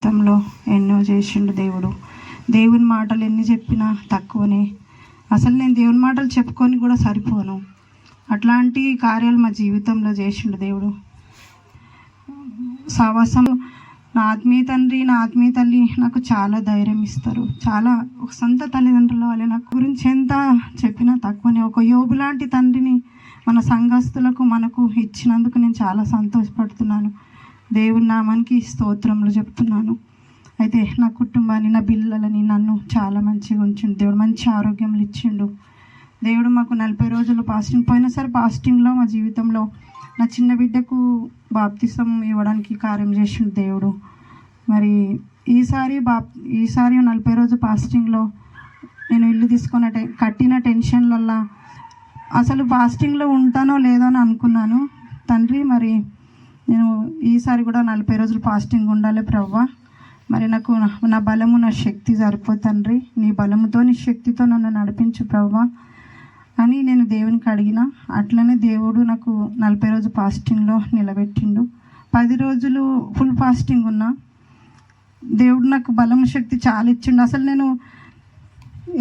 జీవితంలో ఎన్నో చేసిండు దేవుడు. దేవుని మాటలు ఎన్ని చెప్పినా తక్కువనే. అసలు నేను దేవుని మాటలు చెప్పుకొని కూడా సరిపోను. అట్లాంటి కార్యాలు మా జీవితంలో చేసిండు దేవుడు. సావాసం నా ఆత్మీయ తండ్రి, నా ఆత్మీయ తల్లి నాకు చాలా ధైర్యం ఇస్తారు. చాలా ఒక సొంత తల్లిదండ్రుల వాళ్ళే. నాకు గురించి ఎంత చెప్పినా తక్కువనే. ఒక యోబు లాంటి తండ్రిని మన సంఘస్థులకు మనకు ఇచ్చినందుకు నేను చాలా సంతోషపడుతున్నాను. దేవుని నామానికి స్తోత్రములు చెప్తున్నాను. అయితే నా కుటుంబాన్ని, నా పిల్లలని, నన్ను చాలా మంచిగా ఉంచిండు దేవుడు. మంచి ఆరోగ్యములు ఇచ్చిండు దేవుడు. మాకు 40 రోజులు పాస్టింగ్, పోయినసారి పాస్టింగ్లో మా జీవితంలో నా చిన్న బిడ్డకు బాప్తిసం ఇవ్వడానికి కార్యం చేసిండు దేవుడు. మరి ఈసారి 40 రోజు పాస్టింగ్లో నేను ఇల్లు తీసుకున్న కట్టిన టెన్షన్లల్లా అసలు పాస్టింగ్లో ఉంటానో లేదో అని అనుకున్నాను. తండ్రి, మరి నేను ఈసారి కూడా 40 రోజులు పాస్టింగ్ ఉండాలి ప్రవ్వా. మరి నాకు నా బలము, నా శక్తి సరిపోదు తండ్రి. నీ బలముతో, నీ శక్తితో నన్ను నడిపించు ప్రవ్వా అని నేను దేవునికి అడిగిన. అట్లనే దేవుడు నాకు 40 రోజు పాస్టింగ్లో నిలబెట్టిండు. 10 రోజులు ఫుల్ ఫాస్టింగ్ ఉన్నా. దేవుడు నాకు బలం, శక్తి చాలా ఇచ్చిండు. అసలు నేను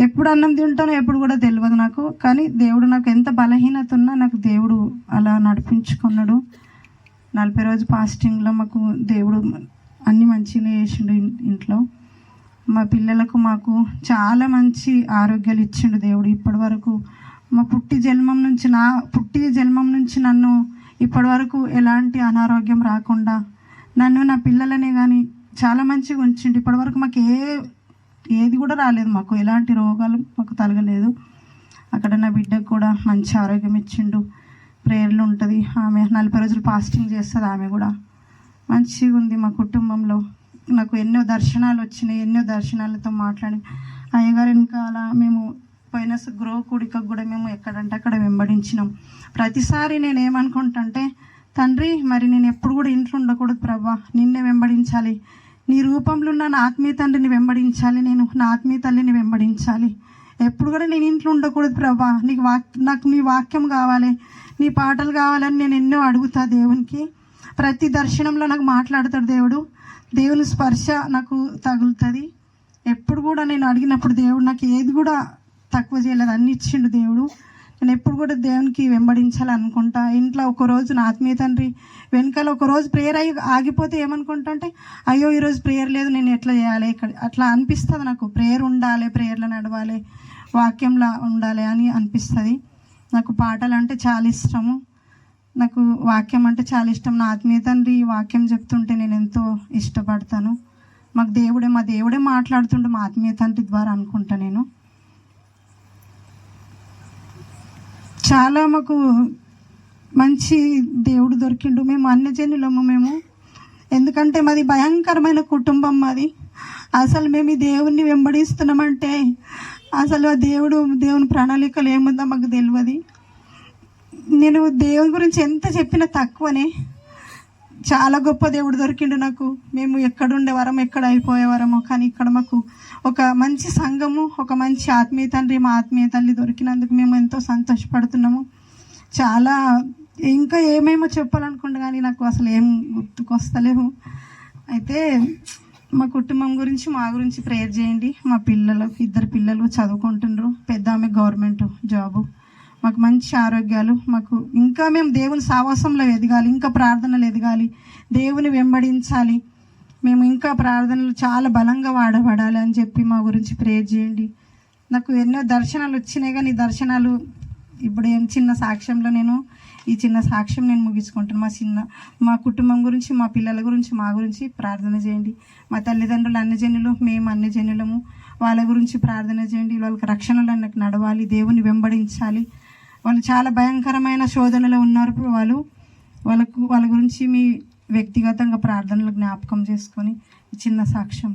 ఎప్పుడు అన్నం తింటానో ఎప్పుడు కూడా తెలియదు నాకు. కానీ దేవుడు నాకు ఎంత బలహీనత ఉన్నా నాకు దేవుడు అలా నడిపించుకున్నాడు. 40 రోజు పాస్టింగ్లో మాకు దేవుడు అన్ని మంచిగా చేసిండు. ఇంట్లో మా పిల్లలకు మాకు చాలా మంచి ఆరోగ్యాలు ఇచ్చిండు దేవుడు. ఇప్పటి వరకు మా పుట్టి జన్మం నుంచి నన్ను ఇప్పటి వరకు ఎలాంటి అనారోగ్యం రాకుండా నన్ను, నా పిల్లలనే కానీ చాలా మంచిగా ఉంచిండు. ఇప్పటి వరకు మాకు ఏది కూడా రాలేదు. మాకు ఎలాంటి రోగాలు మాకు తలగలేదు. అక్కడ నా బిడ్డకు కూడా మంచి ఆరోగ్యం ఇచ్చిండు. ప్రేయర్లు ఉంటుంది, ఆమె 40 రోజులు పాస్టింగ్ చేస్తుంది. ఆమె కూడా మంచిగా ఉంది. మా కుటుంబంలో నాకు ఎన్నో దర్శనాలు వచ్చినాయి. ఎన్నో దర్శనాలతో మాట్లాడి అయ్యగారు వెనకాల మేము పోయిన గృహ కూడికకు కూడా మేము ఎక్కడంటే అక్కడ వెంబడించినాం. ప్రతిసారి నేను ఏమనుకుంటుంటే, తండ్రి మరి నేను ఎప్పుడు కూడా ఇంట్లో ఉండకూడదు ప్రభా, నిన్నే వెంబడించాలి. నీ రూపంలో ఉన్న నా ఆత్మీయ తండ్రిని వెంబడించాలి. నేను నా ఆత్మీయ తల్లిని వెంబడించాలి. ఎప్పుడు కూడా నేను ఇంట్లో ఉండకూడదు ప్రభా. నాకు నీ వాక్యం కావాలి, నీ పాటలు కావాలని నేను ఎన్నో అడుగుతా దేవునికి. ప్రతి దర్శనంలో నాకు మాట్లాడతాడు దేవుడు. దేవుని స్పర్శ నాకు తగులుతుంది. ఎప్పుడు కూడా నేను అడిగినప్పుడు దేవుడు నాకు ఏది కూడా తక్కువ చేయలేదు, అన్ని ఇచ్చిండు దేవుడు. నేను ఎప్పుడు కూడా దేవునికి వెంబడించాలనుకుంటా. ఇంట్లో ఒకరోజు నా ఆత్మీయ తండ్రి వెనకాల ఒకరోజు ప్రేయర్ ఆగిపోతే ఏమనుకుంటా అంటే, అయ్యో ఈరోజు ప్రేయర్ లేదు, నేను ఎట్లా చేయాలి, ఇక్కడ అట్లా అనిపిస్తుంది నాకు. ప్రేయర్ ఉండాలి, ప్రేయర్లో నడవాలి, వాక్యంలా ఉండాలి అని అనిపిస్తుంది. నాకు పాటలు అంటే చాలా ఇష్టము. నాకు వాక్యం అంటే చాలా ఇష్టం. నా ఆత్మీయ తండ్రి వాక్యం చెప్తుంటే నేను ఎంతో ఇష్టపడతాను. మా దేవుడే మాట్లాడుతుంటే మా ఆత్మీయ తండ్రి ద్వారా అనుకుంటా. నేను చాలా మాకు మంచి దేవుడు దొరికిండు. మేము అన్యజనులము. ఎందుకంటే మాది భయంకరమైన కుటుంబం మాది. అసలు మేము ఈ దేవుణ్ణి వెంబడిస్తున్నామంటే అసలు ఆ దేవుని ప్రణాళికలు ఏముందో మాకు తెలియదు. నేను దేవుని గురించి ఎంత చెప్పినా తక్కువనే. చాలా గొప్ప దేవుడు దొరికిండు నాకు. మేము ఎక్కడుండేవారం, ఎక్కడ అయిపోయేవారమో, కానీ ఇక్కడ మాకు ఒక మంచి సంఘము, ఒక మంచి ఆత్మీయ తండ్రి, మా ఆత్మీయ తల్లి దొరికినందుకు మేము ఎంతో సంతోషపడుతున్నాము. చాలా ఇంకా ఏమేమో చెప్పాలనుకుంటా కానీ నాకు అసలు ఏం గుర్తుకొస్తలేవు. అయితే మా కుటుంబం గురించి, మా గురించి ప్రేయర్ చేయండి. మా పిల్లలకు 2 పిల్లలు చదువుకుంటున్నారు. పెద్ద ఆమె గవర్నమెంట్ జాబు. మాకు మంచి ఆరోగ్యాలు. మాకు ఇంకా మేము దేవుని సావాసంలో ఎదగాలి, ఇంకా ప్రార్థనలు ఎదగాలి, దేవుని వెంబడించాలి. మేము ఇంకా ప్రార్థనలు చాలా బలంగా వాడబడాలి అని చెప్పి మా గురించి ప్రేయర్ చేయండి. నాకు ఎన్నో దర్శనాలు వచ్చినాయి కానీ దర్శనాలు ఇప్పుడు చిన్న సాక్ష్యంలో ఈ చిన్న సాక్ష్యం నేను ముగించుకుంటాను. మా కుటుంబం గురించి, మా పిల్లల గురించి, మా గురించి ప్రార్థన చేయండి. మా తల్లిదండ్రులు అన్యజనులు, మేము అన్యజనులము. వాళ్ళ గురించి ప్రార్థన చేయండి. వాళ్ళకి రక్షణలో నాకు నడవాలి, దేవుని వెంబడించాలి. వాళ్ళు చాలా భయంకరమైన శోధనలో ఉన్నారు. వాళ్ళ గురించి మీ వ్యక్తిగతంగా ప్రార్థనలు జ్ఞాపకం చేసుకొని చిన్న సాక్ష్యం